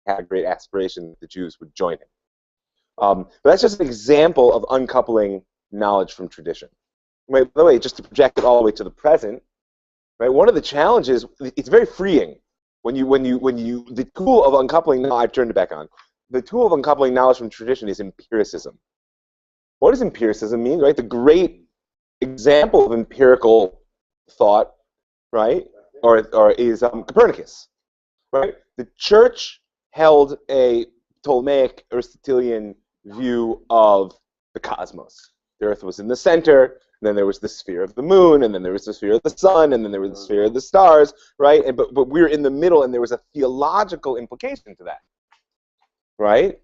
had a great aspiration that the Jews would join him. But that's just an example of uncoupling knowledge from tradition. Right, by the way, just to project it all the way to the present, right? One of the challenges, it's very freeing the tool of uncoupling. Now I've turned it back on. The tool of uncoupling knowledge from tradition is empiricism. What does empiricism mean, right? The great example of empirical thought, right, or is Copernicus, right? The church held a Ptolemaic Aristotelian view of the cosmos. The Earth was in the center, and then there was the sphere of the moon, and then there was the sphere of the sun, and then there was the sphere of the stars, right? And but we're in the middle, and there was a theological implication to that, right?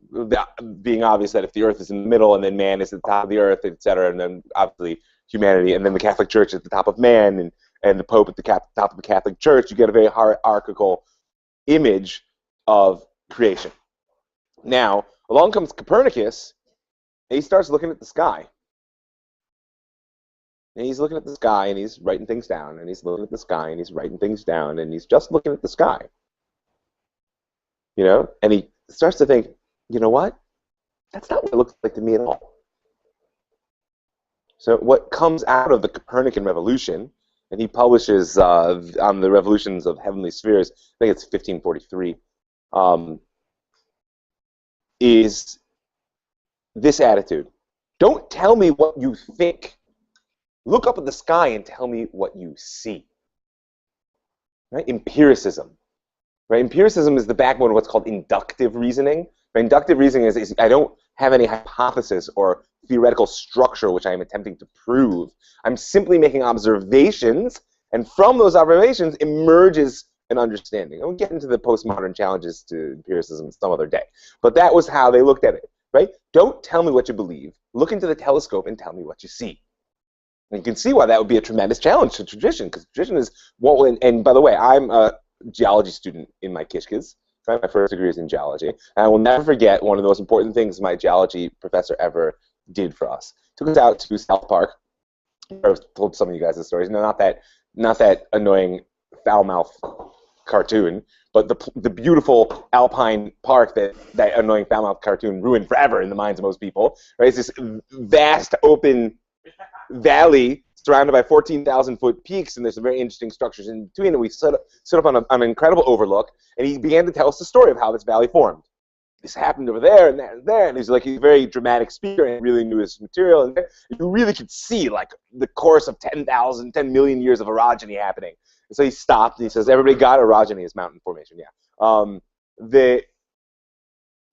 Being obvious that if the Earth is in the middle, and then man is at the top of the Earth, etc., and then obviously humanity, and then the Catholic Church at the top of man, and the Pope at the top of the Catholic Church, you get a very hierarchical image of creation. Now, along comes Copernicus, and he starts looking at the sky. And he's looking at the sky, and he's writing things down, and he's looking at the sky, and he's writing things down, and he's just looking at the sky. You know? And he starts to think, you know what? That's not what it looks like to me at all. So what comes out of the Copernican revolution, and he publishes on the revolutions of heavenly spheres, I think it's 1543, is this attitude. Don't tell me what you think. Look up at the sky and tell me what you see. Right? Empiricism. Right? Empiricism is the backbone of what's called inductive reasoning. Right? Inductive reasoning is I don't have any hypothesis or theoretical structure which I am attempting to prove. I'm simply making observations, and from those observations emerges an understanding. And we'll get into the postmodern challenges to empiricism some other day. But that was how they looked at it. Right? Don't tell me what you believe. Look into the telescope and tell me what you see. And you can see why that would be a tremendous challenge to tradition, because tradition is what will, and by the way, I'm a geology student in my kishkas. Right? My first degree is in geology. And I will never forget one of the most important things my geology professor ever did for us. Took us out to South Park. I've told some of you guys the stories. No, not that annoying foul-mouthed cartoon, but the beautiful alpine park that annoying foul-mouthed cartoon ruined forever in the minds of most people. Right? It's this vast open valley surrounded by 14,000-foot peaks, and there's some very interesting structures in between. And we stood up on an incredible overlook, and he began to tell us the story of how this valley formed. This happened over there and there and there, and he's like a very dramatic speaker and really knew his material. And you really could see like the course of 10 million years of orogeny happening. And so he stopped and he says, "Everybody got orogeny is mountain formation." Yeah.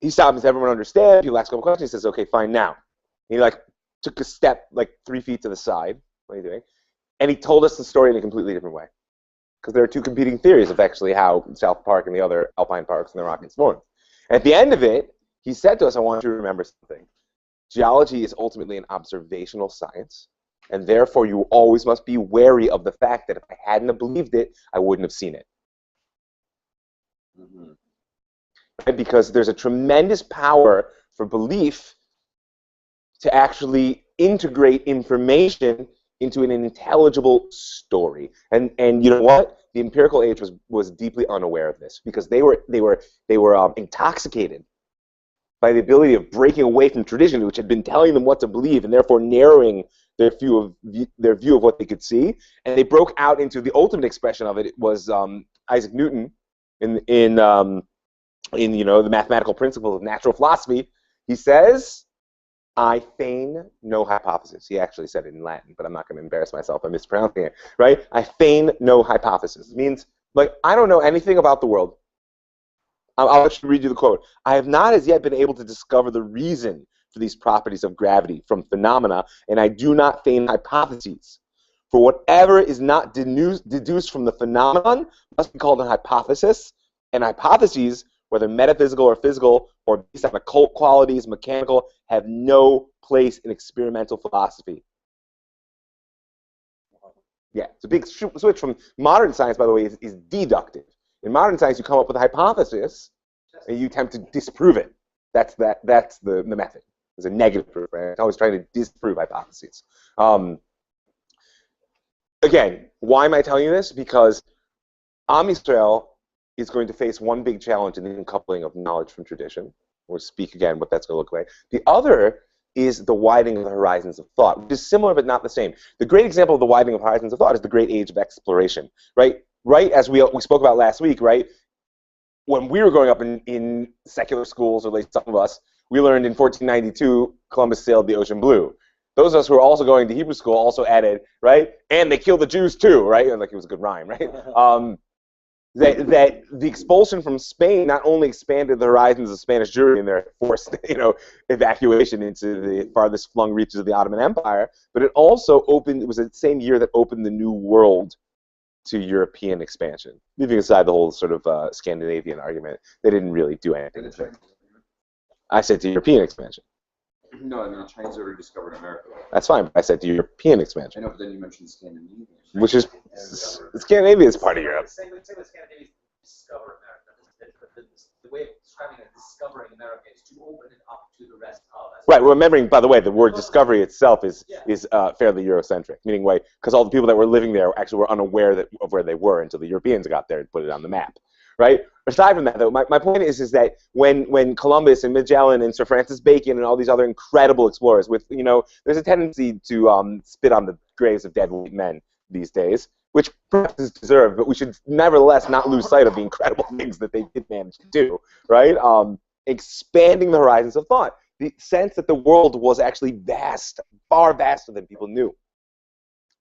He stopped and said, "Everyone understand?" People asked a couple questions. He says, "Okay, fine now." And he like took a step like 3 feet to the side. What are you doing? And he told us the story in a completely different way, because there are two competing theories of actually how South Park and the other alpine parks and the Rockies formed. At the end of it, he said to us, "I want you to remember something. Geology is ultimately an observational science, and therefore you always must be wary of the fact that if I hadn't have believed it, I wouldn't have seen it." Mm-hmm. Right? Because there's a tremendous power for belief to actually integrate information into an intelligible story. And you know what? The empirical age was deeply unaware of this, because they were intoxicated by the ability of breaking away from tradition, which had been telling them what to believe, and therefore narrowing their view of what they could see. And they broke out into the ultimate expression of it. It was Isaac Newton in the mathematical principles of natural philosophy. He says, "I feign no hypothesis." He actually said it in Latin, but I'm not going to embarrass myself by mispronouncing it, right? "I feign no hypothesis." It means, like, I don't know anything about the world. I'll actually read you the quote. "I have not as yet been able to discover the reason for these properties of gravity from phenomena, and I do not feign hypotheses. For whatever is not deduced from the phenomenon must be called an hypothesis, and hypotheses, whether metaphysical or physical, or based on occult qualities, mechanical, have no place in experimental philosophy." Yeah, it's a big switch from modern science, by the way, is deductive. In modern science, you come up with a hypothesis, and you attempt to disprove it. That's the method. It's a negative proof, right? It's always trying to disprove hypotheses. Again, why am I telling you this? Because Am Yisrael is going to face one big challenge in the uncoupling of knowledge from tradition. We'll speak again what that's going to look like. The other is the widening of the horizons of thought, which is similar but not the same. The great example of the widening of horizons of thought is the great age of exploration, right? Right, as we spoke about last week, right? When we were growing up in secular schools, or at least some of us, we learned in 1492 Columbus sailed the ocean blue. Those of us who were also going to Hebrew school also added, right? And they killed the Jews too, right? And like it was a good rhyme, right? That the expulsion from Spain not only expanded the horizons of Spanish Jewry and their forced, evacuation into the farthest flung reaches of the Ottoman Empire, but it also opened. It was the same year that opened the New World to European expansion. Leaving aside the whole sort of Scandinavian argument, they didn't really do anything. I said to European expansion. No, I mean the Chinese already discovered America. That's fine, but I said to European expansion. I know, but then you mentioned Scandinavia. Which is, Scandinavia is part of Europe. Same with Scandinavia, discover America. The way of describing it, discovering America, is to open it up to the rest of us. Right, remembering, by the way, the word discovery itself is fairly Eurocentric, meaning because all the people that were living there actually were unaware of where they were until the Europeans got there and put it on the map. Right? Aside from that, though, my point is that when Columbus and Magellan and Sir Francis Bacon and all these other incredible explorers, there's a tendency to spit on the graves of dead white men these days, which perhaps is deserved, but we should nevertheless not lose sight of the incredible things that they did manage to do. Right? Expanding the horizons of thought, the sense that the world was actually vast, far vaster than people knew,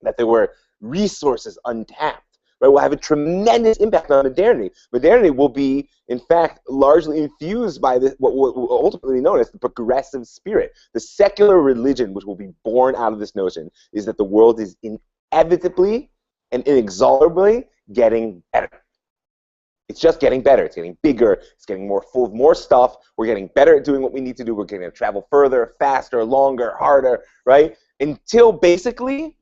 that there were resources untapped. Right, will have a tremendous impact on modernity. Modernity will be, in fact, largely infused by what will ultimately known as the progressive spirit. The secular religion, which will be born out of this notion, is that the world is inevitably and inexorably getting better. It's just getting better. It's getting bigger. It's getting more full of more stuff. We're getting better at doing what we need to do. We're getting to travel further, faster, longer, harder, right? Until basically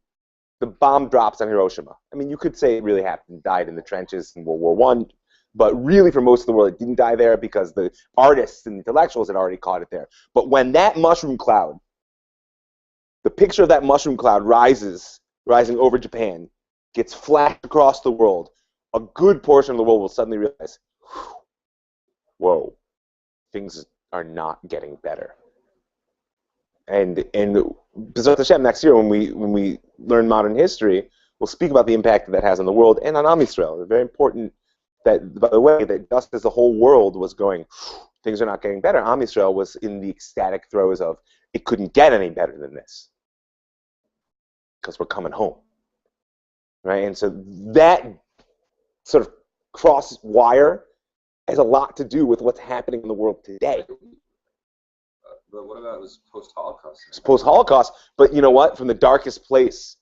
the bomb drops on Hiroshima. I mean, you could say it really happened, died in the trenches in World War I, but really for most of the world it didn't die there because the artists and intellectuals had already caught it there. But when that mushroom cloud, the picture of that mushroom cloud rising over Japan, gets flashed across the world, a good portion of the world will suddenly realize, whoa, things are not getting better. And B'ezras Hashem, next year when we learn modern history, we'll speak about the impact that has on the world and on Am Yisrael. It's very important that, by the way, that just as the whole world was going, things are not getting better, Am Yisrael was in the ecstatic throes of, it couldn't get any better than this, because we're coming home, right? And so that sort of cross wire has a lot to do with what's happening in the world today. But what about this post-Holocaust? It's post-Holocaust, but you know what? From the darkest place,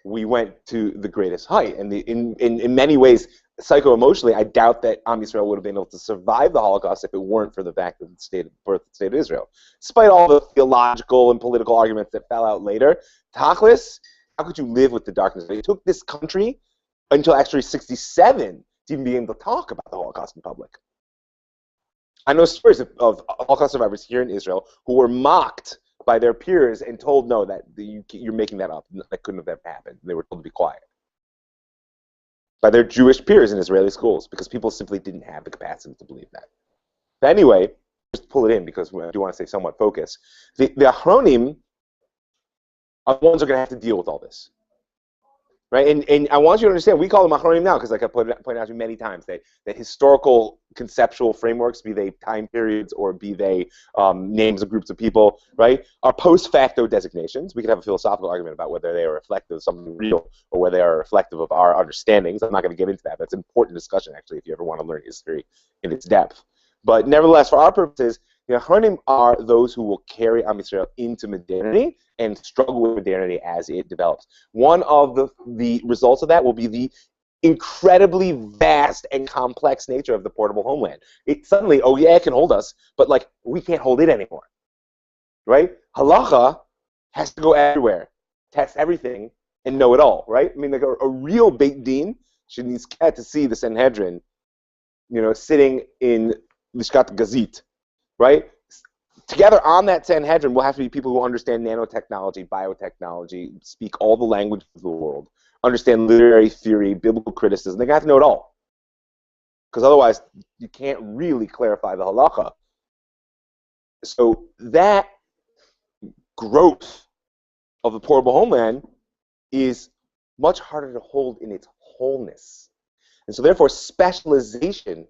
we went to the greatest height. And in many ways, psycho-emotionally, I doubt that Am Yisrael would have been able to survive the Holocaust if it weren't for the fact of the birth of the state of Israel. Despite all the theological and political arguments that fell out later, Tachlis, how could you live with the darkness? It took this country until actually 1967 to even be able to talk about the Holocaust in public. I know stories of Holocaust survivors here in Israel who were mocked by their peers and told, no, that you're making that up. That couldn't have ever happened. They were told to be quiet. By their Jewish peers in Israeli schools, because people simply didn't have the capacity to believe that. But anyway, just pull it in because I do want to stay somewhat focused. The Achronim are the ones who are going to have to deal with all this. Right? And I want you to understand, we call them Achronim now, because like I pointed out to you many times, that historical conceptual frameworks, be they time periods or be they names of groups of people, right, are post facto designations. We could have a philosophical argument about whether they are reflective of something real or whether they are reflective of our understandings. I'm not going to get into that. That's an important discussion, actually, if you ever want to learn history in its depth. But nevertheless, for our purposes, the Achronim are those who will carry Am Yisrael into modernity and struggle with modernity as it develops. One of the results of that will be the incredibly vast and complex nature of the portable homeland. It suddenly, oh yeah, it can hold us, but like we can't hold it anymore, right? Halacha has to go everywhere, test everything, and know it all, right? I mean, like a real Beit Din should need to see the Sanhedrin, sitting in Lishkat Gazit, right? Together on that Sanhedrin will have to be people who understand nanotechnology, biotechnology, speak all the languages of the world, understand literary theory, biblical criticism. They're going to have to know it all. because otherwise you can't really clarify the halacha. So that growth of the portable homeland is much harder to hold in its wholeness. And so therefore specialization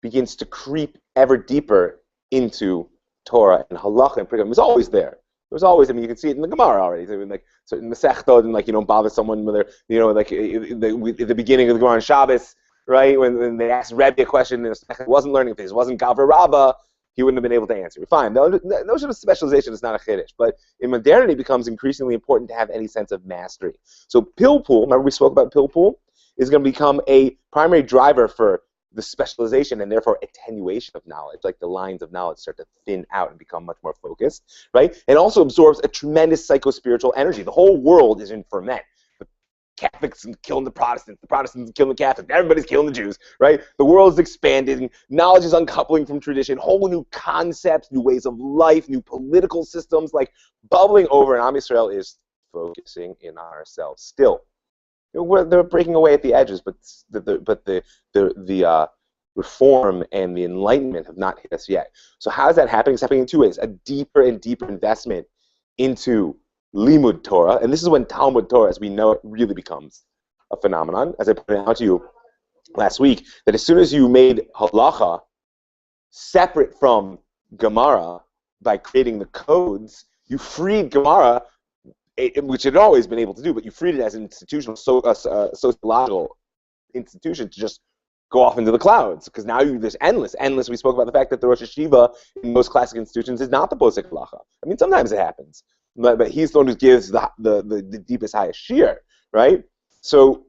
begins to creep ever deeper into Torah and halacha and It was always there. It was always, I mean, you can see it in the Gemara already. I mean, like, so in the Masechtot, and like, you don't bother someone with their, you know, like at the beginning of the Gemara on Shabbos, right? When they asked Rebbe a question and he wasn't learning, if it wasn't Gavra Rabbah, he wouldn't have been able to answer. Fine. The notion of specialization is not a chiddush, but in modernity it becomes increasingly important to have any sense of mastery. So Pilpul, remember we spoke about Pilpul, is going to become a primary driver for the specialization and therefore attenuation of knowledge, like the lines of knowledge start to thin out and become much more focused, right? And also absorbs a tremendous psycho-spiritual energy. The whole world is in ferment. The Catholics killing the Protestants killing the Catholics, everybody's killing the Jews, right? The world is expanding, knowledge is uncoupling from tradition, whole new concepts, new ways of life, new political systems, like bubbling over, and Am Yisrael is focusing in on ourselves still. They're breaking away at the edges, but the reform and the enlightenment have not hit us yet. So how is that happening? It's happening in two ways. A deeper and deeper investment into Limud Torah, and this is when Talmud Torah, as we know it, really becomes a phenomenon. As I pointed out to you last week, that as soon as you made halacha separate from Gemara by creating the codes, you freed Gemara, which it had always been able to do, but you freed it as an institutional, sociological institution to just go off into the clouds, because now there's endless. We spoke about the fact that the Rosh Hashiva in most classic institutions is not the Posek Halacha. I mean, sometimes it happens, but he's the one who gives the deepest, highest shear, right? So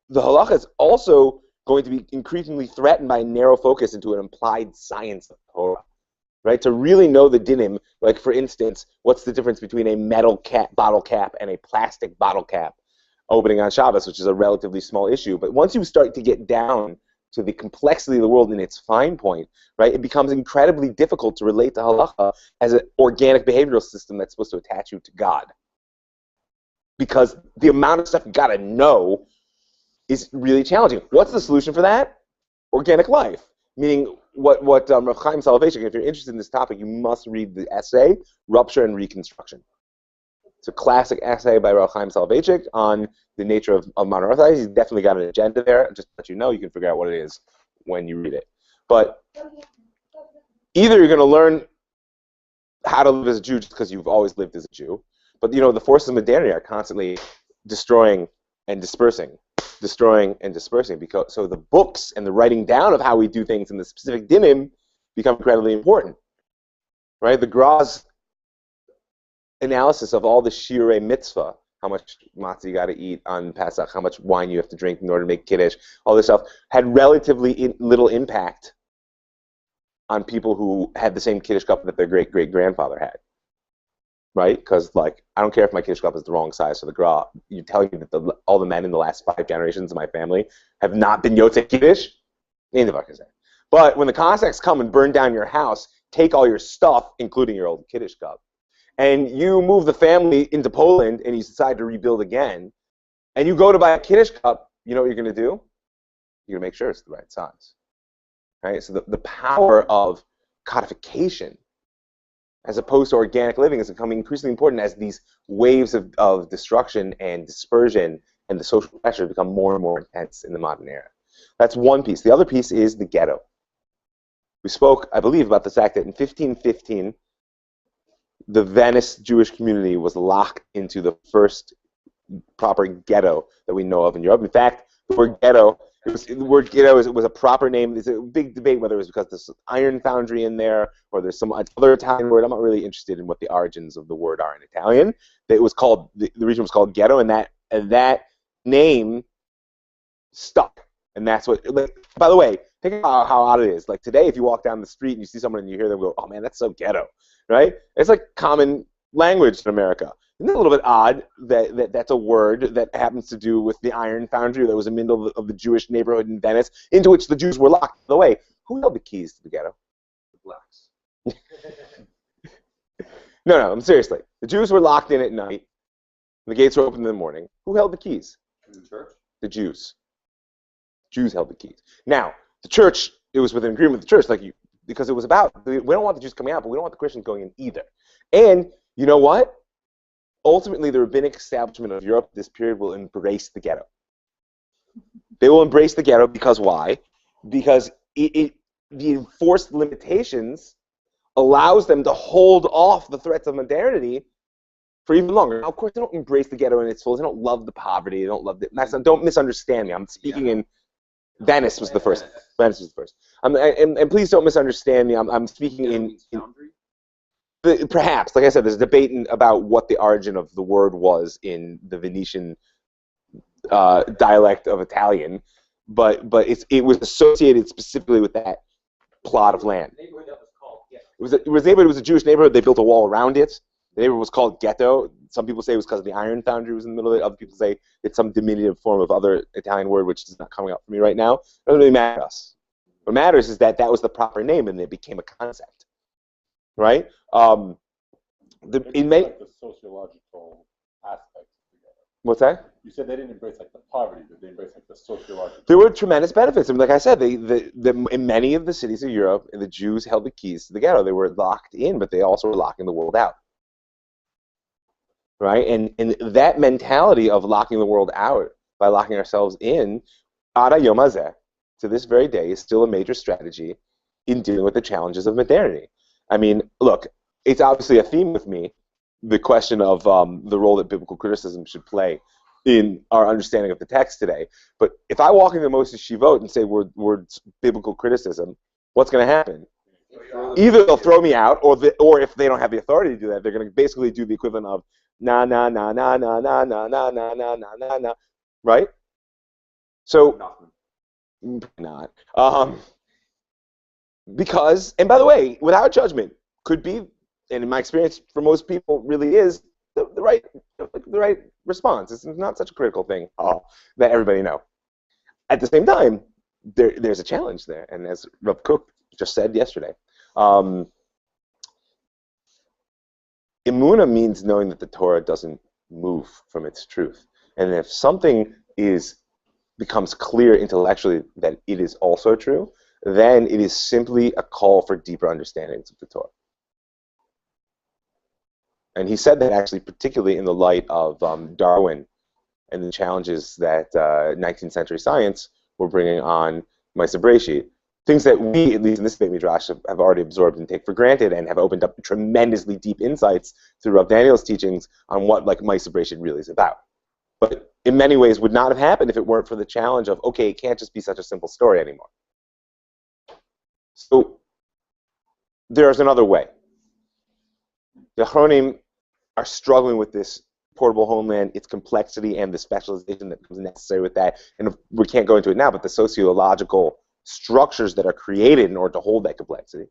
the Halacha is also going to be increasingly threatened by a narrow focus into an implied science of Torah. Right, to really know the dinim, like for instance, what's the difference between a metal bottle cap and a plastic bottle cap opening on Shabbos, which is a relatively small issue. But once you start to get down to the complexity of the world in its fine point, right, it becomes incredibly difficult to relate to halacha as an organic behavioral system that's supposed to attach you to God. Because the amount of stuff you got to know is really challenging. What's the solution for that? Organic life. Meaning, what Rav Chaim Soloveitchik, if you're interested in this topic, you must read the essay, Rupture and Reconstruction. It's a classic essay by Rav Chaim Soloveitchik on the nature of modern Orthodoxy. He's definitely got an agenda there. Just to let you know, you can figure out what it is when you read it. But either you're going to learn how to live as a Jew just because you've always lived as a Jew, but you know the forces of modernity are constantly destroying and dispersing. Because so the books and the writing down of how we do things in the specific dinim become incredibly important, right? The Gra's analysis of all the shirei mitzvah, how much matzah you got to eat on Pesach, how much wine you have to drink in order to make kiddush, all this stuff, had relatively little impact on people who had the same kiddush cup that their great-great-grandfather had. Right? Because, like, I don't care if my kiddush cup is the wrong size for the Gra. You're telling me that all the men in the last 5 generations of my family have not been Yotzei Kiddush? But when the Cossacks come and burn down your house, take all your stuff, including your old kiddush cup, and you move the family into Poland and you decide to rebuild again, and you go to buy a kiddush cup, you know what you're going to do? You're going to make sure it's the right size. Right? So the power of codification as opposed to organic living is becoming increasingly important as these waves of destruction and dispersion and the social pressure become more and more intense in the modern era. That's one piece. The other piece is the ghetto. We spoke, I believe, about the fact that in 1515, the Venice Jewish community was locked into the first proper ghetto that we know of in Europe. In fact, the word ghetto, it was a proper name. There's a big debate whether it was because there's an iron foundry in there or there's some other Italian word. I'm not really interested in what the origins of the word are in Italian. It was called, the region was called ghetto, and that name stuck. And that's what, like, by the way, think about how odd it is. Like today, if you walk down the street and you see someone and you hear them go, oh man, that's so ghetto, right? It's like common language in America. Isn't it a little bit odd that that's a word that happens to do with the iron foundry that was in the middle of the Jewish neighborhood in Venice, into which the Jews were locked? By the way, who held the keys to the ghetto? The blacks. No, seriously. The Jews were locked in at night. The gates were open in the morning. Who held the keys? In the church? The Jews. Jews held the keys. Now, the church, it was with an agreement with the church, because it was about, we don't want the Jews coming out, but we don't want the Christians going in either. And you know what? Ultimately, the rabbinic establishment of Europe this period will embrace the ghetto. They will embrace the ghetto because why? Because the enforced limitations allows them to hold off the threats of modernity for even longer. Now, of course, they don't embrace the ghetto in its full. They don't love the poverty. They don't love the. Don't misunderstand me. I'm speaking in. Venice was the first. Venice was the first. And please don't misunderstand me. I'm speaking in perhaps, like I said, there's a debate about what the origin of the word was in the Venetian dialect of Italian, but it was associated specifically with that plot of land. The neighborhood that was called Ghetto. It was a Jewish neighborhood. They built a wall around it. The neighborhood was called Ghetto. Some people say it was because of the iron foundry was in the middle of it. Other people say it's some diminutive form of other Italian word, which is not coming up for me right now. It doesn't really matter to us. What matters is that was the proper name, and it became a concept, right? Like the sociological aspects together. What's that? You said they didn't embrace like the poverty, but they embraced like the sociological. There were tremendous benefits. I mean, like I said, in many of the cities of Europe, the Jews held the keys to the ghetto. They were locked in, but they also were locking the world out. Right? And that mentality of locking the world out by locking ourselves in, Ada Yom Hazeh, to this very day, is still a major strategy in dealing with the challenges of modernity. I mean, look, it's obviously a theme with me, the question of the role that biblical criticism should play in our understanding of the text today. But if I walk into most yeshivot and say words biblical criticism, what's going to happen? Either they'll throw me out, or if they don't have the authority to do that, they're going to basically do the equivalent of na na na na na na na na na na na na na, right? So not because, and by the way, without judgment, could be, and in my experience, for most people, really is the right response. It's not such a critical thing that everybody know. At the same time, there's a challenge there, and as Rav Kook just said yesterday, Emunah means knowing that the Torah doesn't move from its truth, and if something becomes clear intellectually that it is also true, then it is simply a call for deeper understandings of the Torah. And he said that actually particularly in the light of Darwin and the challenges that 19th century science were bringing on Ma'aseh Breshit. Things that we, at least in this Beit Midrash, have already absorbed and take for granted, and have opened up tremendously deep insights through Rav Daniel's teachings on what Ma'aseh Breshit really is about. But in many ways would not have happened if it weren't for the challenge of, okay, it can't just be such a simple story anymore. So there's another way. The Achronim are struggling with this portable homeland, its complexity, and the specialization that was necessary with that. And we can't go into it now, but the sociological structures that are created in order to hold that complexity.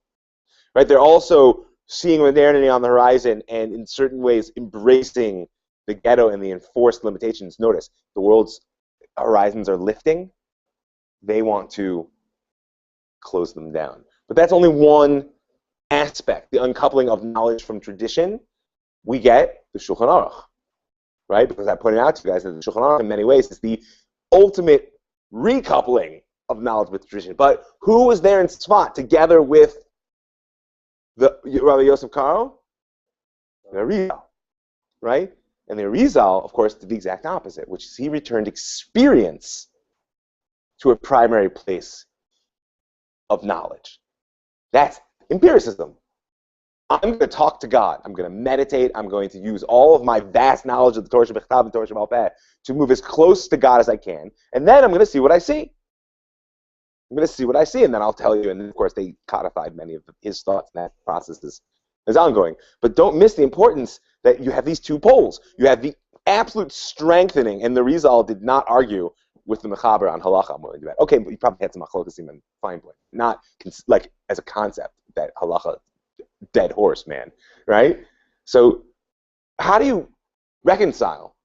Right? They're also seeing modernity on the horizon, and in certain ways embracing the ghetto and the enforced limitations. Notice, the world's horizons are lifting. They want to close them down. But that's only one aspect, the uncoupling of knowledge from tradition. We get the Shulchan Aruch, right? Because I pointed out to you guys that the Shulchan Aruch in many ways is the ultimate recoupling of knowledge with tradition. But who was there in Tzfat together with the Rabbi Yosef Karo? The Arizal, right? And the Arizal, of course, did the exact opposite, which is he returned experience to a primary place of knowledge. That's empiricism. I'm going to talk to God. I'm going to meditate. I'm going to use all of my vast knowledge of the Torah Shebechtav and Torah Sheba'al Peh to move as close to God as I can. And then I'm going to see what I see. I'm going to see what I see, and then I'll tell you. And then, of course, they codified many of his thoughts, and that process is ongoing. But don't miss the importance that you have these two poles. You have the absolute strengthening, and the Rizal did not argue with the Mechaber on halacha. I'm willing to bet. Okay, but you probably had some machlokasim and fine point. Not like as a concept that halacha, dead horse, man, right? So how do you reconcile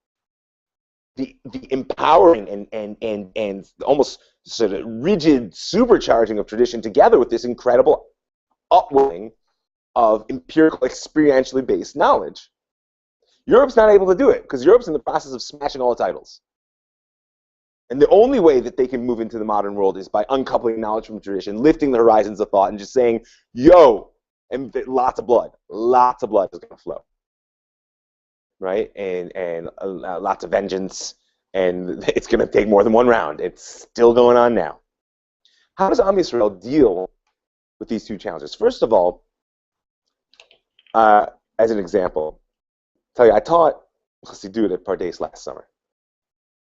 the empowering and almost sort of rigid supercharging of tradition together with this incredible upwelling of empirical, experientially based knowledge? Europe's not able to do it because Europe's in the process of smashing all its idols. And the only way that they can move into the modern world is by uncoupling knowledge from tradition, lifting the horizons of thought, and just saying, yo, and lots of blood is going to flow. Right? And lots of vengeance, and it's going to take more than one round. It's still going on now. How does Am Yisrael deal with these two challenges? First of all, as an example, I'll tell you, I taught Chassidut at Pardes last summer.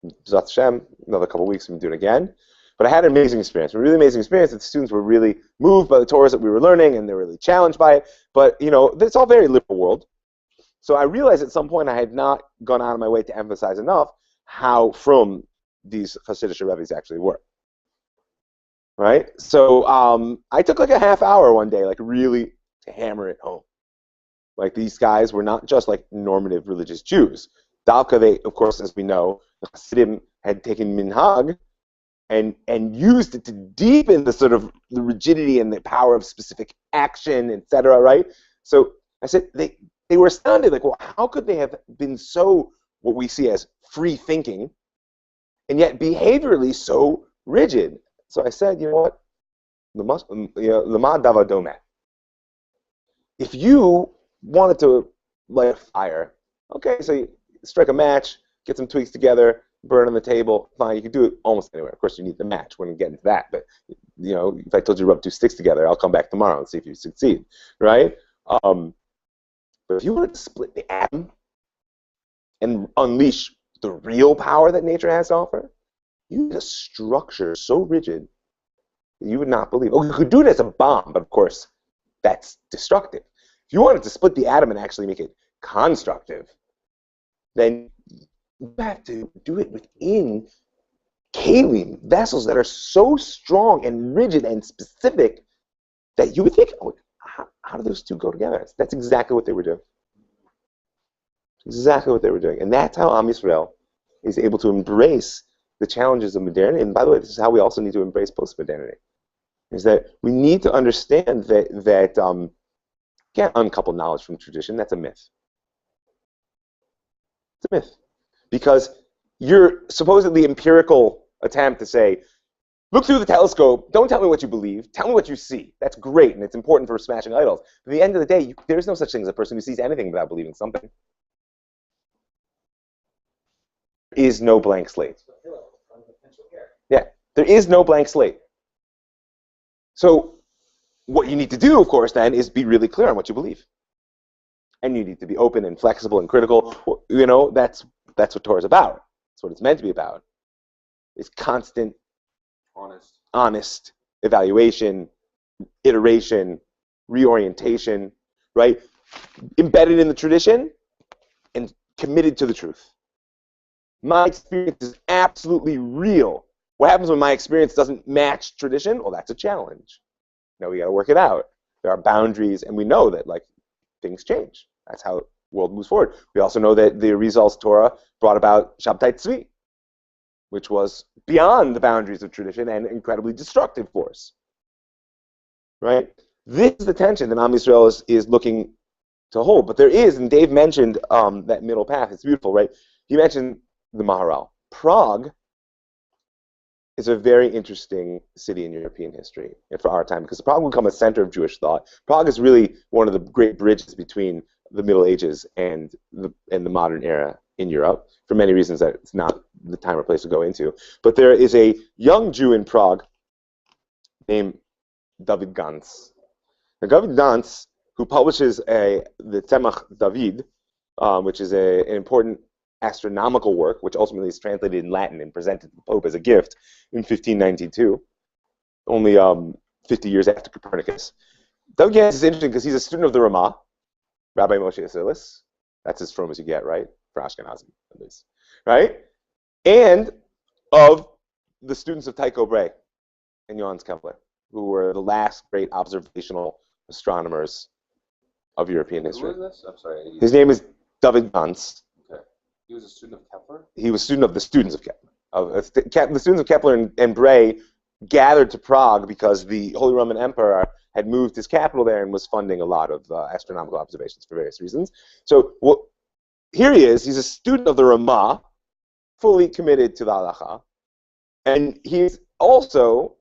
B'ezras Hashem, another couple of weeks, I'm doing it again. But I had an amazing experience, a really amazing experience. The students were really moved by the Torahs that we were learning, and they were really challenged by it. But, you know, it's all very liberal world. So I realized at some point I had not gone out of my way to emphasize enough how from these Hasidic Rebbe's actually were. Right? So I took like a half hour one day, like really to hammer it home. Like these guys were not just like normative religious Jews. Dalka, they, of course, as we know, the Hasidim had taken minhag and used it to deepen the sort of the rigidity and the power of specific action, etc. Right? So I said they were astounded. Like, well, how could they have been so what we see as free thinking, and yet behaviorally so rigid? So I said, you know what? Lamad Dava Domet. If you wanted to light a fire, okay, so you strike a match, get some twigs together, burn on the table, fine, you can do it almost anywhere. Of course, you need the match. We're going to get into that. But, you know, if I told you to rub two sticks together, I'll come back tomorrow and see if you succeed, right? But if you wanted to split the atom and unleash the real power that nature has to offer, you need a structure so rigid that you would not believe. Oh, you could do it as a bomb, but of course, that's destructive. If you wanted to split the atom and actually make it constructive, then you have to do it within kalim, vessels that are so strong and rigid and specific that you would think, oh, how do those two go together? That's exactly what they were doing. Exactly what they were doing. And that's how Am Yisrael is able to embrace the challenges of modernity. And by the way, this is how we also need to embrace post-modernity. Is that we need to understand that can't uncouple knowledge from tradition. That's a myth. It's a myth. Because your supposedly empirical attempt to say, look through the telescope, don't tell me what you believe, tell me what you see. That's great, and it's important for smashing idols. But at the end of the day, there is no such thing as a person who sees anything without believing something. There is no blank slate. Yeah, there is no blank slate. So what you need to do, of course, then, is be really clear on what you believe. And you need to be open and flexible and critical. You know, that's what Torah is about. That's what it's meant to be about. It's constant, honest evaluation, iteration, reorientation, right? Embedded in the tradition and committed to the truth. My experience is absolutely real. What happens when my experience doesn't match tradition? Well, that's a challenge. Now we got to work it out. There are boundaries, and we know that like things change. That's how the world moves forward. We also know that the Arizal's Torah brought about Shabtai Tzvi, which was beyond the boundaries of tradition and an incredibly destructive force. Right? This is the tension that Am Yisrael is looking to hold. But there is, and Dave mentioned that middle path. It's beautiful, right? He mentioned the Maharal. Prague is a very interesting city in European history and for our time, because Prague will become a center of Jewish thought. Prague is really one of the great bridges between the Middle Ages and the modern era in Europe, for many reasons that it's not the time or place to go into. But there is a young Jew in Prague named David Gans. Now, David Gans, who publishes the Tzemach David, which is an important astronomical work, which ultimately is translated in Latin and presented to the Pope as a gift in 1592, only 50 years after Copernicus. David Gans is interesting because he's a student of the Ramah, Rabbi Moshe Isilis. That's as from as you get, right? For Ashkenazi, at least. Right? And of the students of Tycho Brahe and Johannes Kepler, who were the last great observational astronomers of European history. Who is this? I'm sorry. His name is David Gans. Okay. He was a student of Kepler? He was a student of the students of Kepler. The students of Kepler and Brahe gathered to Prague because the Holy Roman Emperor had moved his capital there and was funding a lot of astronomical observations for various reasons. So here he is. He's a student of the Ramah, fully committed to the Halacha, And he's also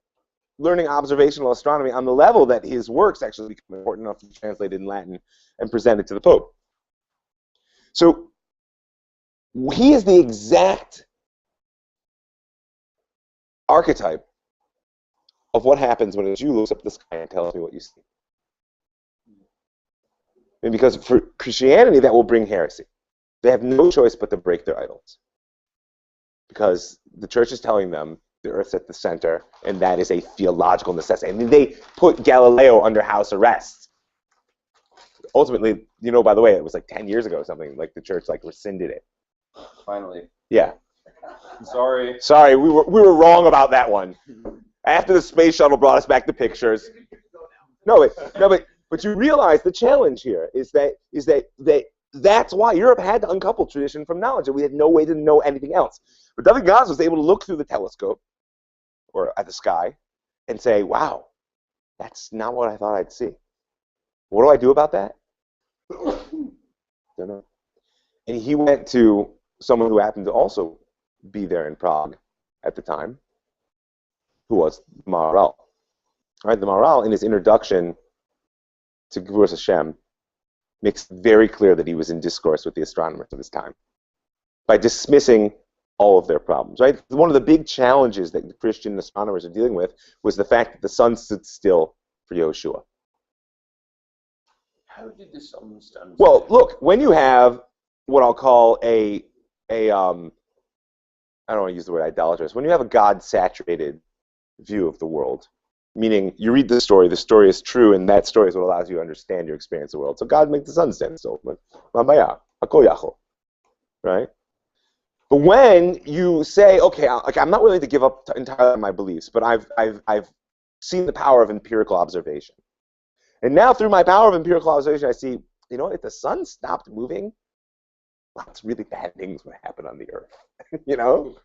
learning observational astronomy on the level that his works actually become important enough to be translated in Latin and presented to the Pope. So he is the exact archetype of what happens when a Jew looks up at the sky and tells me what you see. And because for Christianity, that will bring heresy. They have no choice but to break their idols. Because the church is telling them the earth's at the center, and that is a theological necessity. I mean, they put Galileo under house arrest. Ultimately, you know, by the way, it was like 10 years ago or something, like the church like rescinded it. Finally. Yeah. Sorry. Sorry, we were wrong about that one. After the space shuttle brought us back the pictures. But you realize the challenge here is that's why Europe had to uncouple tradition from knowledge, and we had no way to know anything else. But David Gans was able to look through the telescope or at the sky and say, wow, that's not what I thought I'd see. What do I do about that? Don't know. And he went to someone who happened to also be there in Prague at the time, who was Maharal. All right, the Maharal, in his introduction to Gevuras Hashem, makes very clear that he was in discourse with the astronomers of his time by dismissing all of their problems. Right, one of the big challenges that the Christian astronomers are dealing with was the fact that the sun stood still for Yehoshua. How did this understand? Well, look, when you have what I'll call I don't want to use the word idolatrous. When you have a God-saturated view of the world, meaning you read the story is true, and that story is what allows you to understand your experience of the world. So God makes the sun stand still. Right? But when you say, okay, I'm not willing to give up entirely on my beliefs, but I've seen the power of empirical observation. And now through my power of empirical observation, I see, you know, if the sun stopped moving, lots of really bad things would happen on the earth. You know?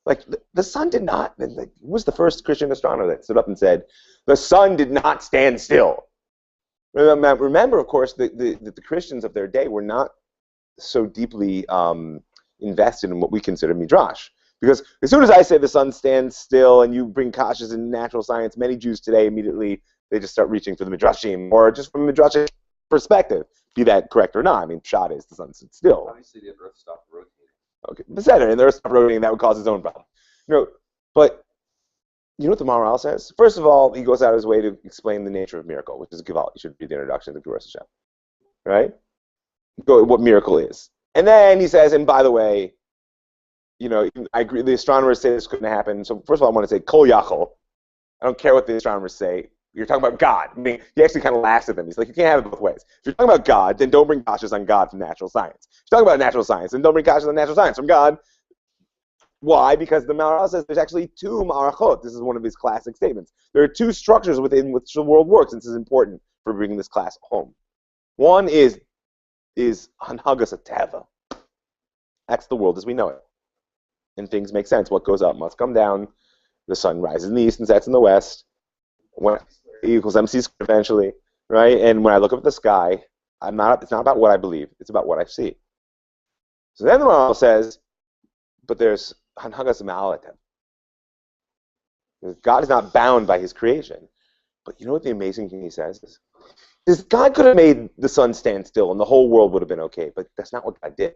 Like, the sun did not, who was the first Christian astronomer that stood up and said, the sun did not stand still? Remember, of course, the Christians of their day were not so deeply invested in what we consider midrash. Because as soon as I say the sun stands still and you bring kashas in natural science, many Jews today immediately, they just start reaching for the midrashim, or just from a midrashic perspective, be that correct or not. I mean, pshat is the sun stood still. Obviously, the Earth stopped rotating. Okay, Beseder, and the Earth stopped rotating, that would cause its own problem. You know, but you know what the Maharal says? First of all, he goes out of his way to explain the nature of miracle, which is Gevalt. You should read the introduction to Gevuras Hashem. Right? What miracle is. And then he says, and by the way, you know, I agree, the astronomers say this couldn't happen. So first of all, I want to say, Kol Yachol. I don't care what the astronomers say. You're talking about God. I mean, he actually kind of laughs at them. He's like, you can't have it both ways. If you're talking about God, then don't bring kashas on God from natural science. If you're talking about natural science, then don't bring kashas on natural science from God. Why? Because the Maharal says there's actually two ma'arachot. This is one of his classic statements. There are two structures within which the world works, and this is important for bringing this class home. One is Hanhagas Ateva. That's the world as we know it. And things make sense. What goes up must come down. The sun rises in the east and sets in the west. When E equals MC squared eventually, right? And when I look up at the sky, it's not about what I believe. It's about what I see. So then the Maharal says, but there's Hanhagas Ma'alatem. God is not bound by his creation. But you know what the amazing thing he says is God could have made the sun stand still and the whole world would have been okay, but that's not what God did.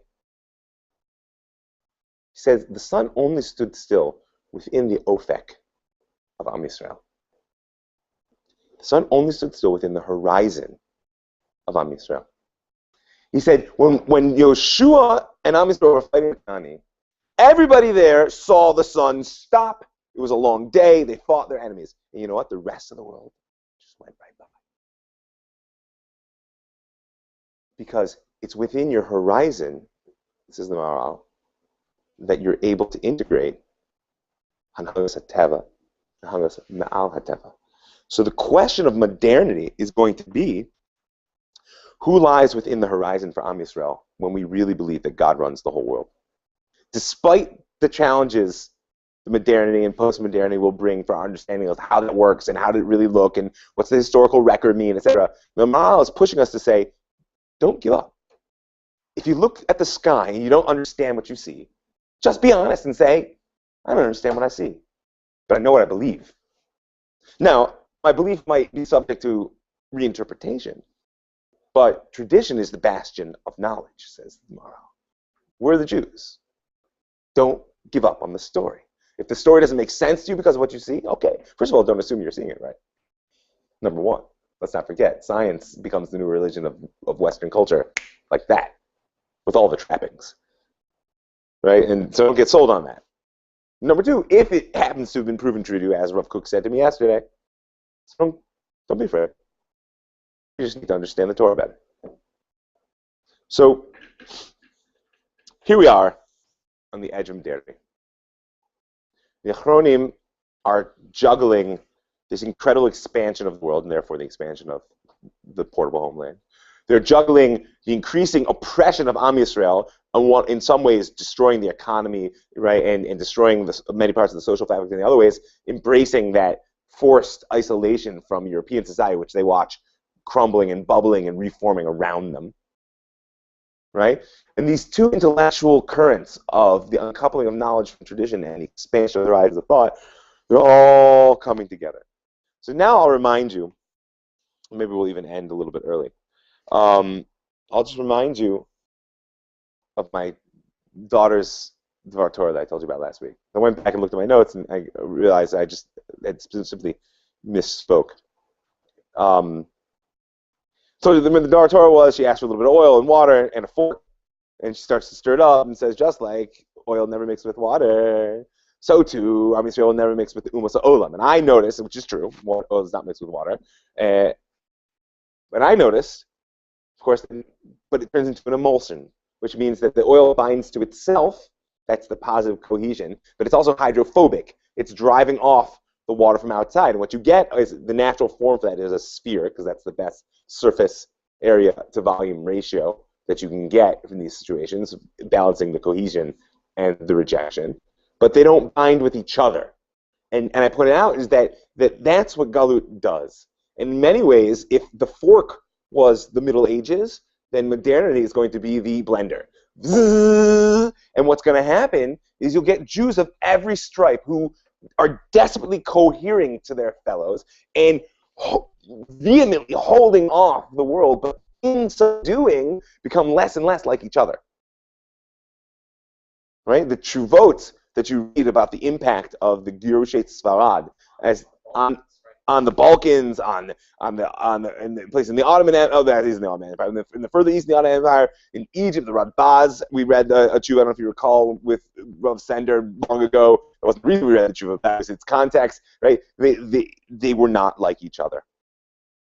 He says the sun only stood still within the Ofek of Am Yisrael. The sun only stood still within the horizon of Am Yisrael. He said when Yoshua and Am Yisrael were fighting with Ani, everybody there saw the sun stop. It was a long day. They fought their enemies. And you know what? The rest of the world just went right by. Because it's within your horizon, this is the Maharal, that you're able to integrate Hanhagas HaTeva and Hanhagas Ma'al HaTeva. So the question of modernity is going to be, who lies within the horizon for Am Yisrael when we really believe that God runs the whole world? Despite the challenges the modernity and post-modernity will bring for our understanding of how that works and how did it really look and what's the historical record mean, etc., the Maharal is pushing us to say, don't give up. If you look at the sky and you don't understand what you see, just be honest and say, I don't understand what I see. but I know what I believe. Now, my belief might be subject to reinterpretation, but tradition is the bastion of knowledge, says the Maharal. We're the Jews. Don't give up on the story. If the story doesn't make sense to you because of what you see, okay. First of all, don't assume you're seeing it right. Number one, let's not forget, science becomes the new religion of Western culture like that, with all the trappings, right? And so don't get sold on that. Number two, if it happens to have been proven true to you, as Rav Kook said to me yesterday, so don't be afraid. You just need to understand the Torah better. So here we are on the edge of modernity. The Achronim are juggling this incredible expansion of the world, and therefore the expansion of the portable homeland. They're juggling the increasing oppression of Am Yisrael, and in some ways destroying the economy, right, and destroying many parts of the social fabric. In the other ways, embracing that forced isolation from European society, which they watch crumbling and bubbling and reforming around them, right? And these two intellectual currents of the uncoupling of knowledge from tradition and the expansion of the rise of thought, they're all coming together. So now I'll remind you, maybe we'll even end a little bit early. I'll just remind you of my daughter's Dvar Torah that I told you about last week. I went back and looked at my notes, and I realized I just had simply misspoke. So the Dvar Torah was, she asked for a little bit of oil and water and a fork, and she starts to stir it up and says, just like oil never mixed with water, so too Am Yisrael will never mix with the Umas Olam. And I noticed, which is true, oil does not mix with water, but I noticed, of course, but it turns into an emulsion, which means that the oil binds to itself. That's the positive cohesion, but it's also hydrophobic. It's driving off the water from outside, and what you get is the natural form for that is a sphere, because that's the best surface area to volume ratio that you can get from these situations, balancing the cohesion and the rejection. But they don't bind with each other, and I pointed out is that's what Galut does. In many ways, if the fork was the Middle Ages, then modernity is going to be the blender. And what's going to happen is you'll get Jews of every stripe who are desperately cohering to their fellows and vehemently holding off the world, but in so doing become less and less like each other. Right? The Chuvot that you read about the impact of the Girushet Sfarad as on the Balkans, in the place in the Ottoman Empire. Oh, that is in the Ottoman Empire. In the further east, in the Ottoman Empire, in Egypt, the Radbaz. We read a tshuva, I don't know if you recall, with Rav Sender long ago. It wasn't the reason we read the tshuva, that was its context, right? They were not like each other.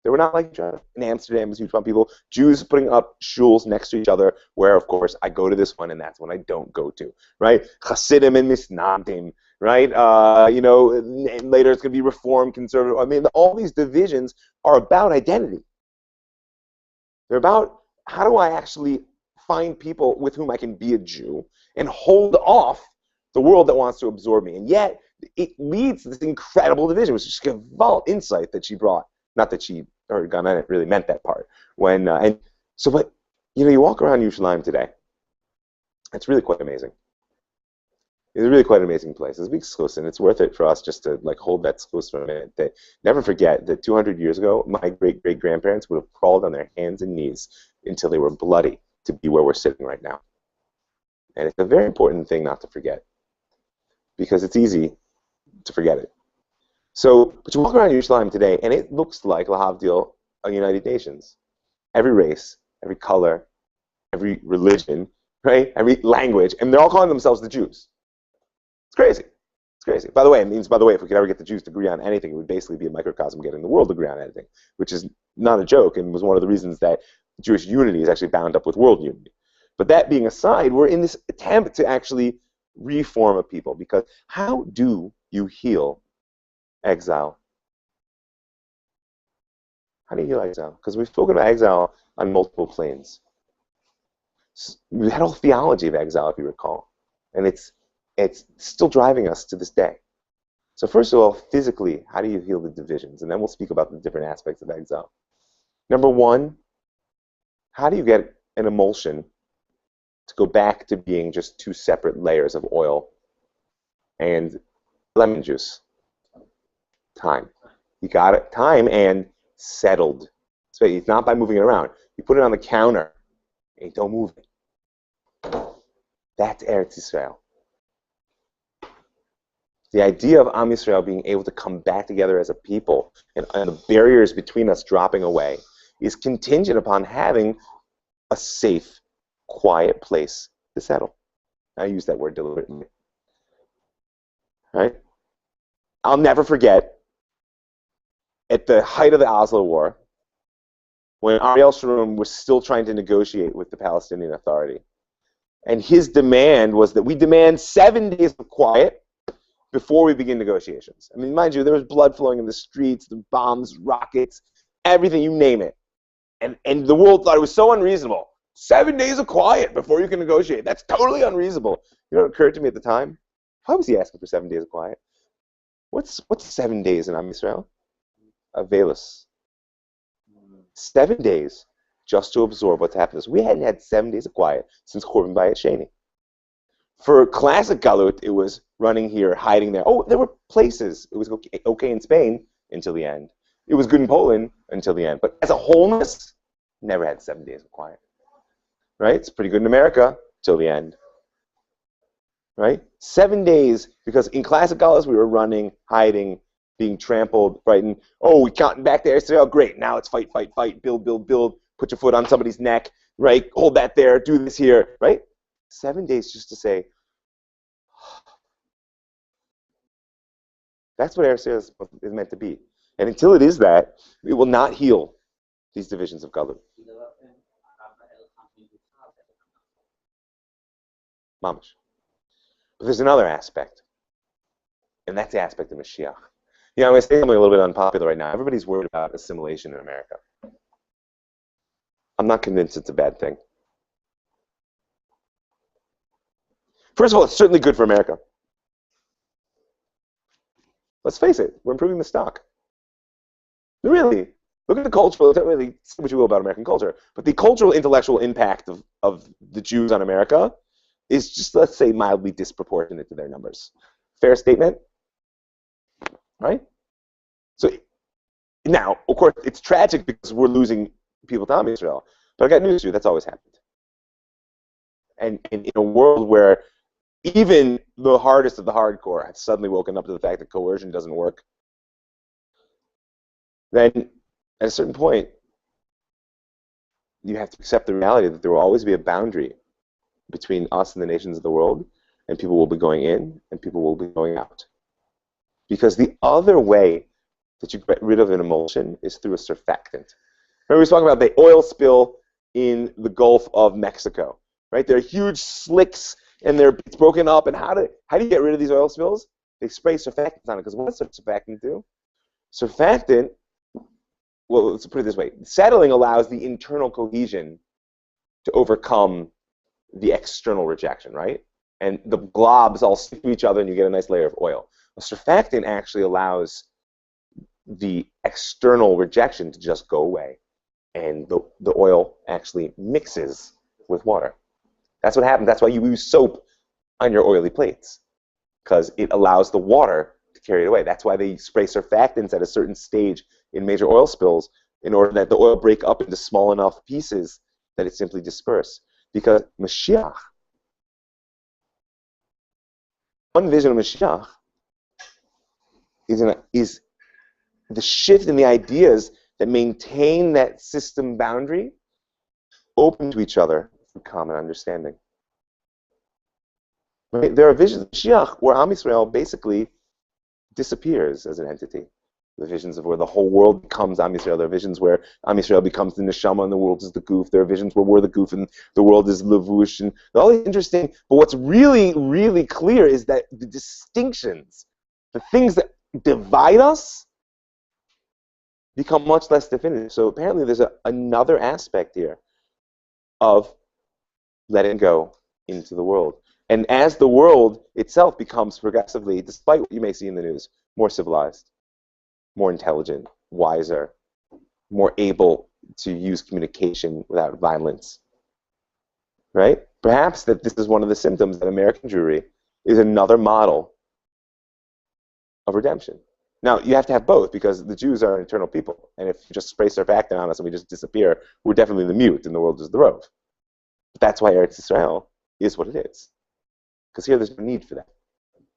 They were not like each other. In Amsterdam, was huge amount of people, Jews putting up shuls next to each other, where, of course, I go to this one and that's one I don't go to, right? Hasidim and Misnabdim, right? Later it's going to be Reform, Conservative. I mean, all these divisions are about identity. They're about how do I actually find people with whom I can be a Jew and hold off the world that wants to absorb me. And yet, it leads to this incredible division, which is a vault insight that she brought. Not that she or Ghana really meant that part. But you walk around Yerushalayim today. It's really quite amazing. It's really quite an amazing place. It's a big schus, and it's worth it for us just to hold that schus for a minute. Never forget that 200 years ago, my great-great-grandparents would have crawled on their hands and knees until they were bloody to be where we're sitting right now. And it's a very important thing not to forget, because it's easy to forget it. But you walk around Yerushalayim today, and it looks like Lahavdil, a United Nations. Every race, every color, every religion, right? Every language, and they're all calling themselves the Jews. It's crazy. It's crazy. By the way, if we could ever get the Jews to agree on anything, it would basically be a microcosm getting the world to agree on anything, which is not a joke, and was one of the reasons that Jewish unity is actually bound up with world unity. But that being aside, we're in this attempt to actually reform a people, because how do you heal exile? How do you heal exile? Because we've spoken about exile on multiple planes. We had a whole theology of exile, if you recall, and it's still driving us to this day. So first of all, physically, how do you heal the divisions? And then we'll speak about the different aspects of exile. Number one, how do you get an emulsion to go back to being just two separate layers of oil and lemon juice? Time. You got it. Time and settled. So it's not by moving it around. You put it on the counter and you don't move it. That's Eretz Yisrael. The idea of Am Yisrael being able to come back together as a people and the barriers between us dropping away is contingent upon having a safe, quiet place to settle. I use that word deliberately. Right? I'll never forget, at the height of the Oslo War, when Ariel Sharon was still trying to negotiate with the Palestinian Authority. And his demand was that we demand 7 days of quiet before we begin negotiations. I mean, mind you, there was blood flowing in the streets, the bombs, rockets, everything, you name it. And the world thought it was so unreasonable. 7 days of quiet before you can negotiate. That's totally unreasonable. You know what occurred to me at the time? Why was he asking for 7 days of quiet? What's 7 days in Am Yisrael? Avelus. 7 days just to absorb what's happened to us. We hadn't had 7 days of quiet since Churban Bayit Sheni. For classic Galut, it was running here, hiding there. Oh, there were places. It was okay in Spain until the end. It was good in Poland until the end. But as a wholeness, never had 7 days of quiet. Right? It's pretty good in America till the end. Right? 7 days, because in classic Galut, we were running, hiding, being trampled, frightened. Oh, we counting back to Israel. Great. Now it's fight, fight, fight. Build, build, build. Put your foot on somebody's neck. Right? Hold that there. Do this here. Right? 7 days just to say, that's what Eretz Yisrael is meant to be. And until it is that, it will not heal these divisions of Galut. Mamash. But there's another aspect, and that's the aspect of Mashiach. You know, I'm going to say something a little bit unpopular right now. Everybody's worried about assimilation in America. I'm not convinced it's a bad thing. First of all, it's certainly good for America. Let's face it, we're improving the stock. Really, look at the cultural, don't really say what you will about American culture, but the cultural, intellectual impact of the Jews on America is just, let's say, mildly disproportionate to their numbers. Fair statement? Right? So, now, of course, it's tragic because we're losing people to Am Yisrael, but I got news for you, that's always happened. And in a world where even the hardest of the hardcore have suddenly woken up to the fact that coercion doesn't work, then at a certain point, you have to accept the reality that there will always be a boundary between us and the nations of the world, and people will be going in, and people will be going out. Because the other way that you get rid of an emulsion is through a surfactant. Remember we were talking about the oil spill in the Gulf of Mexico, right? There are huge slicks, and it's broken up, and how do you get rid of these oil spills? They spray surfactants on it, because what does surfactant do? Surfactant, well, let's put it this way. Settling allows the internal cohesion to overcome the external rejection, right? And the globs all stick to each other, and you get a nice layer of oil. A surfactant actually allows the external rejection to just go away, and the oil actually mixes with water. That's what happens. That's why you use soap on your oily plates, because it allows the water to carry it away. That's why they spray surfactants at a certain stage in major oil spills, in order that the oil break up into small enough pieces that it simply disperse. Because Mashiach, one vision of Mashiach is the shift in the ideas that maintain that system boundary open to each other for common understanding. Right? There are visions of Mashiach where Am Yisrael basically disappears as an entity. The visions of where the whole world becomes Am Yisrael. There are visions where Am Yisrael becomes the neshama and the world is the goof. There are visions where we're the goof and the world is levush. And all these interesting. But what's really, really clear is that the distinctions, the things that divide us, become much less definitive. So apparently there's another aspect here of letting go into the world. And as the world itself becomes progressively, despite what you may see in the news, more civilized, more intelligent, wiser, more able to use communication without violence, right? Perhaps that this is one of the symptoms that American Jewry is another model of redemption. Now, you have to have both, because the Jews are an eternal people. And if you just spray surfactant on us and we just disappear, we're definitely the mute and the world is the rove. But that's why Eretz Israel is what it is. Because here there's no need for that.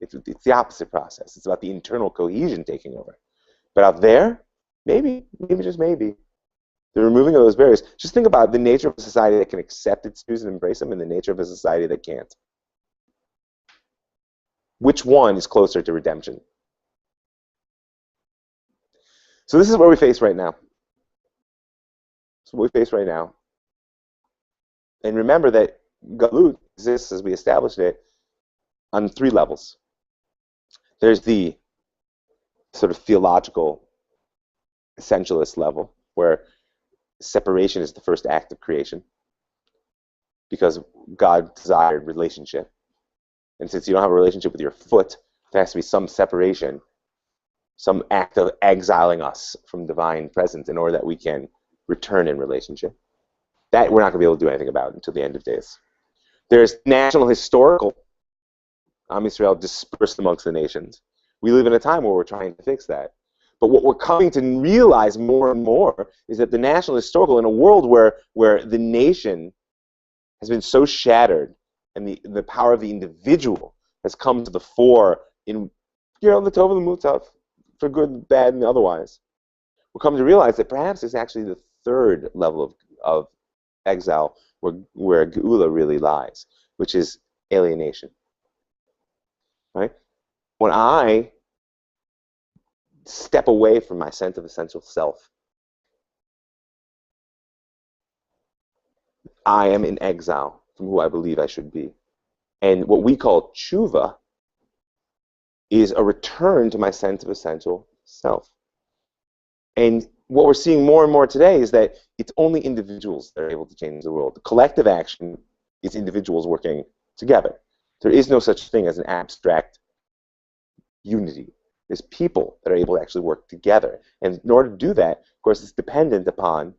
It's the opposite process. It's about the internal cohesion taking over. But out there, maybe just maybe, the removing of those barriers. Just think about the nature of a society that can accept its Jews and embrace them, and the nature of a society that can't. Which one is closer to redemption? So this is what we face right now. This is what we face right now. And remember that Galut exists, as we established it, on 3 levels. There's the sort of theological essentialist level, where separation is the first act of creation, because God desired relationship. And since you don't have a relationship with your foot, there has to be some separation, some act of exiling us from divine presence in order that we can return in relationship. That we're not going to be able to do anything about until the end of days. There's national historical, Am Yisrael dispersed amongst the nations. We live in a time where we're trying to fix that. But what we're coming to realize more and more is that the national historical, in a world where the nation has been so shattered and the power of the individual has come to the fore in, the Tov and the Mutav, for good, bad, and otherwise, we're coming to realize that perhaps it's actually the 3rd level of exile where Geula really lies, which is alienation. Right? When I step away from my sense of essential self, I am in exile from who I believe I should be. And what we call tshuva is a return to my sense of essential self. And what we're seeing more and more today is that it's only individuals that are able to change the world. The collective action is individuals working together. There is no such thing as an abstract unity. There's people that are able to actually work together. And in order to do that, of course, it's dependent upon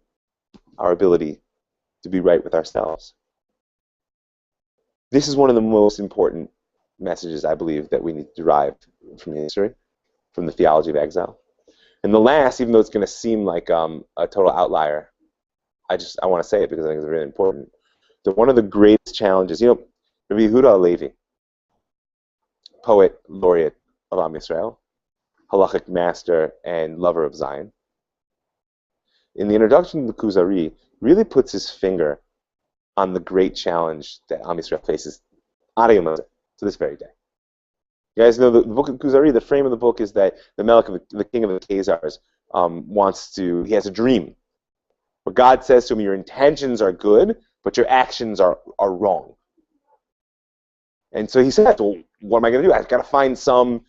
our ability to be right with ourselves. This is one of the most important messages, I believe, that we need to derive from history, from the theology of exile. And the last, even though it's going to seem like a total outlier, I want to say it because I think it's really important. That one of the greatest challenges, Rabbi Yehuda Halevi, poet laureate of Am Yisrael, halachic master and lover of Zion, in the introduction to the Kuzari, really puts his finger on the great challenge that Am Yisrael faces to this very day. You guys know the book of Kuzari, the frame of the book is that the Melech, the king of the Khazars, he has a dream where God says to him, your intentions are good, but your actions are wrong. And so he said, well, what am I going to do? I've got to find some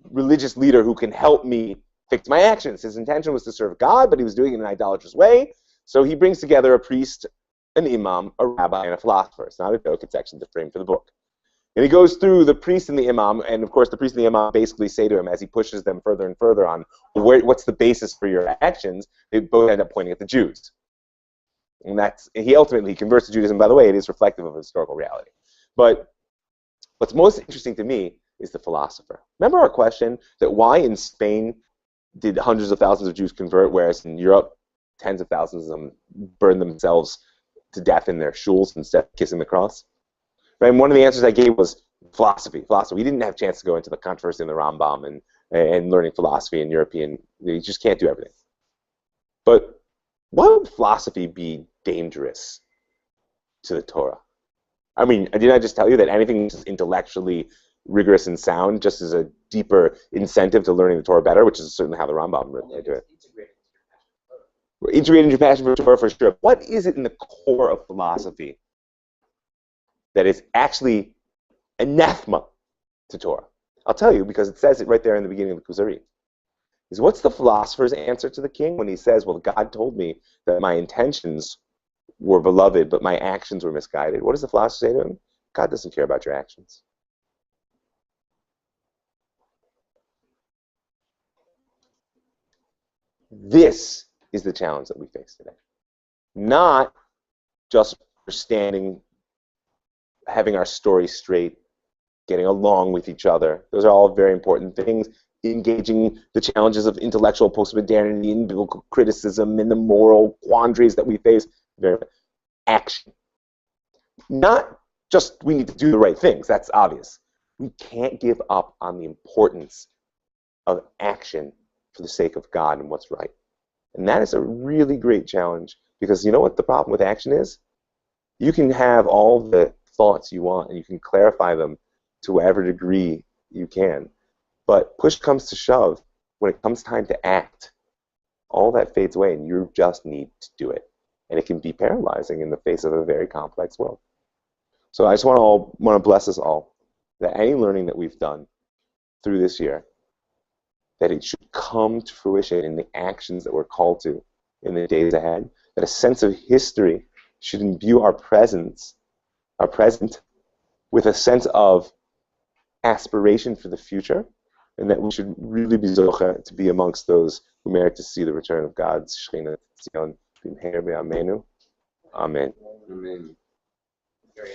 religious leader who can help me fix my actions. His intention was to serve God, but he was doing it in an idolatrous way. So he brings together a priest, an imam, a rabbi, and a philosopher. It's not a joke, it's actually the frame for the book. And he goes through the priest and the imam, and of course the priest and the imam basically say to him, as he pushes them further and further on, what's the basis for your actions, they both end up pointing at the Jews. And he ultimately converts to Judaism. By the way, it is reflective of historical reality. But what's most interesting to me is the philosopher. Remember our question that why in Spain did hundreds of thousands of Jews convert, whereas in Europe, tens of thousands of them burned themselves to death in their shuls instead of kissing the cross? Right? And one of the answers I gave was philosophy. We didn't have a chance to go into the controversy in the Rambam and learning philosophy in European. You just can't do everything. But why would philosophy be dangerous to the Torah? I mean, didn't I just tell you that anything that's intellectually rigorous and sound just is a deeper incentive to learning the Torah better, which is certainly how the Rambam related to it. We're integrating your passion for Torah for sure. What is it in the core of philosophy that is actually anathema to Torah? I'll tell you, because it says it right there in the beginning of the Kuzari. What's the philosopher's answer to the king when he says, well, God told me that my intentions were beloved, but my actions were misguided? What does the philosopher say to him? God doesn't care about your actions. This is the challenge that we face today. Not just understanding, having our story straight, getting along with each other. Those are all very important things. engaging the challenges of intellectual postmodernity and biblical criticism and the moral quandaries that we face. Action. Not just we need to do the right things, that's obvious. We can't give up on the importance of action for the sake of God and what's right. And that is a really great challenge, because you know what the problem with action is? You can have all the thoughts you want and you can clarify them to whatever degree you can. But push comes to shove, when it comes time to act, all that fades away and you just need to do it. And it can be paralyzing in the face of a very complex world. So I just want to bless us all that any learning that we've done through this year, that it should come to fruition in the actions that we're called to in the days ahead, that a sense of history should imbue our present, with a sense of aspiration for the future, and that we should really be zocha to be amongst those who merit to see the return of God's Shekhinah Tzion b'mheir b'yameinu. Amen. Amen. Very